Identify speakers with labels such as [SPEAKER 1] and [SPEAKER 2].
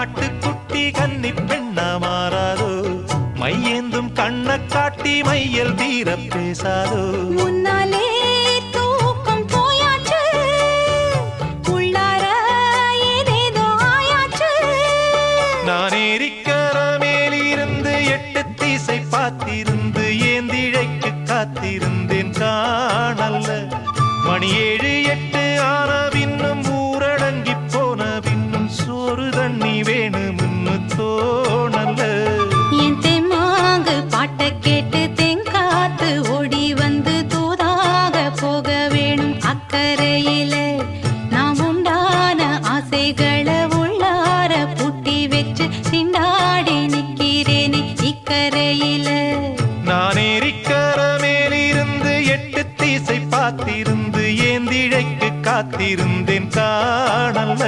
[SPEAKER 1] மாட்டுக்குட்டி கன்னி பெண்ணா மாறாதோ மையேந்தும் கண்ண காட்டி மையல் தீர பேசாதோ
[SPEAKER 2] முன்னாலே தூக்கம் போயாச்சு உள்ளார ஏதேதோ ஆயாச்சு
[SPEAKER 1] நான் ஏரிக்கர மேலிருந்து 8 திசை பார்த்திருந்து ஏந்திழைக்கு காத்திருந்தேன் காணல்ல மணி 7 8 ஆன பின்னும் ஊரடங்கி போன பின்னும் சோறு தண்ணி வேணும்னு தோணல்ல
[SPEAKER 2] என் தெம்மாங்கு பாட்ட கேட்டு தெங்காத்து ஓடி வந்து தூதாக போக வேணும் அக்கறையில நாம் உண்டான ஆசைகளை உள்ளார பூட்டி வச்சு திண்டாடி நிக்கிறேனே இக்கரையில
[SPEAKER 1] நான் ஏரிக்கர மேலிருந்து 8 திசை பார்த்திருந்து ஏந்திழைக்கு காத்திருந்தேன் காணல்ல